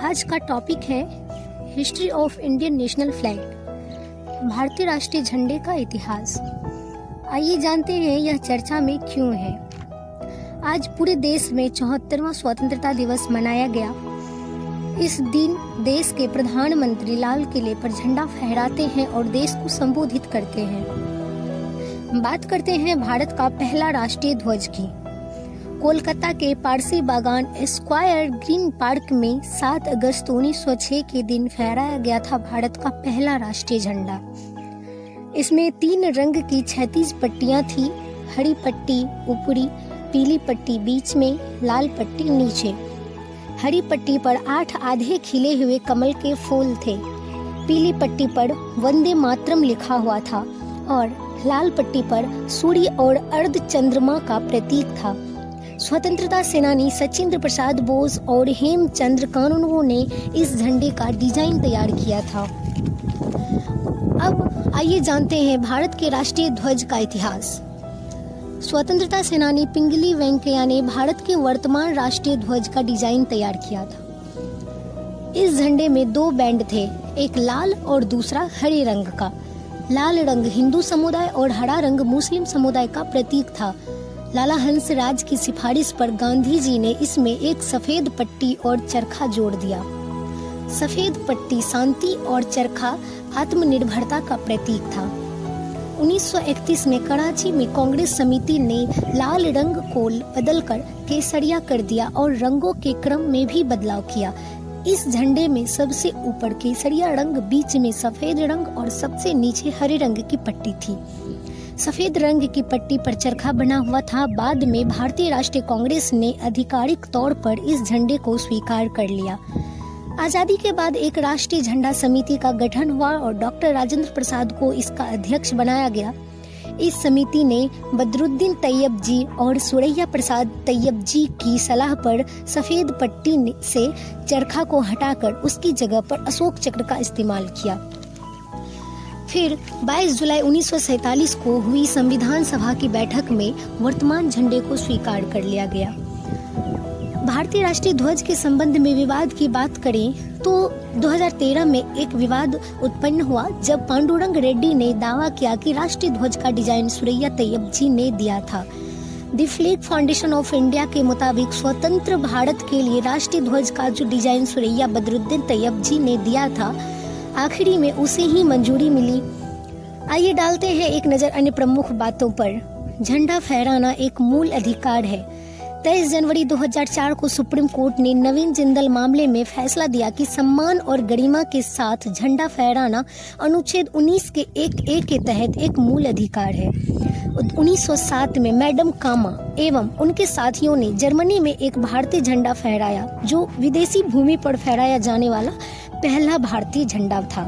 आज का टॉपिक है history of Indian national flag, भारतीय राष्ट्रीय झंडे का इतिहास। आइए जानते हैं यह चर्चा में क्यों है। आज पूरे देश में 74वां स्वतंत्रता दिवस मनाया गया। इस दिन देश के प्रधानमंत्री लाल किले पर झंडा फहराते हैं और देश को संबोधित करते हैं। बात करते हैं भारत का पहला राष्ट्रीय ध्वज की। कोलकाता के पारसी बागान स्क्वायर ग्रीन पार्क में 7 अगस्त 1906 के दिन फहराया गया था भारत का पहला राष्ट्रीय झंडा। इसमें 3 रंग की 36 पट्टियां थी, हरी पट्टी ऊपरी, पीली पट्टी बीच में, लाल पट्टी नीचे। हरी पट्टी पर 8 आधे खिले हुए कमल के फूल थे, पीली पट्टी पर वंदे मातरम लिखा हुआ था और लाल पट्टी पर सूर्य और अर्ध चंद्रमा का प्रतीक था। स्वतंत्रता सेनानी सचिंद्र प्रसाद बोस और हेमचंद्र कानूनगो ने इस झंडे का डिजाइन तैयार किया था। अब आइए जानते हैं भारत के राष्ट्रीय ध्वज का इतिहास। स्वतंत्रता सेनानी पिंगली वेंकैया ने भारत के वर्तमान राष्ट्रीय ध्वज का डिजाइन तैयार किया था। इस झंडे में 2 बैंड थे, एक लाल और दूसरा हरे रंग का। लाल रंग हिंदू समुदाय और हरा रंग मुस्लिम समुदाय का प्रतीक था। लाला हंसराज की सिफारिश पर गांधी जी ने इसमें एक सफेद पट्टी और चरखा जोड़ दिया। सफेद पट्टी शांति और चरखा आत्मनिर्भरता का प्रतीक था। 1931 में कराची में कांग्रेस समिति ने लाल रंग को बदलकर केसरिया कर दिया और रंगों के क्रम में भी बदलाव किया। इस झंडे में सबसे ऊपर केसरिया रंग, बीच में सफेद रंग और सबसे नीचे हरे रंग की पट्टी थी। सफेद रंग की पट्टी पर चरखा बना हुआ था। बाद में भारतीय राष्ट्रीय कांग्रेस ने आधिकारिक तौर पर इस झंडे को स्वीकार कर लिया। आजादी के बाद एक राष्ट्रीय झंडा समिति का गठन हुआ और डॉक्टर राजेंद्र प्रसाद को इसका अध्यक्ष बनाया गया। इस समिति ने बदरुद्दीन तैयब जी और सुरैया प्रसाद तैयब जी की सलाह पर सफेद पट्टी से चरखा को हटाकर उसकी जगह पर अशोक चक्र का इस्तेमाल किया। फिर 22 जुलाई 1947 को हुई संविधान सभा की बैठक में वर्तमान झंडे को स्वीकार कर लिया गया। भारतीय राष्ट्रीय ध्वज के संबंध में विवाद की बात करें तो 2013 में एक विवाद उत्पन्न हुआ जब पांडुरंग रेड्डी ने दावा किया कि राष्ट्रीय ध्वज का डिजाइन सुरैया तैयब जी ने दिया था। The flag foundation of India के मुताबिक स्वतंत्र भारत के लिए राष्ट्रीय ध्वज का जो डिजाइन सुरैया बदरुद्दीन तैयब जी ने दिया था, आखिरी में उसे ही मंजूरी मिली। आइए डालते हैं एक नजर अन्य प्रमुख बातों पर। झंडा फहराना एक मूल अधिकार है। 23 जनवरी 2004 को सुप्रीम कोर्ट ने नवीन जिंदल मामले में फैसला दिया कि सम्मान और गरिमा के साथ झंडा फहराना अनुच्छेद 19 के 1A के तहत एक मूल अधिकार है। 1907 में मैडम कामा एवं उनके साथियों ने जर्मनी में एक भारतीय झंडा फहराया, जो विदेशी भूमि पर फहराया जाने वाला पहला भारतीय झंडा था।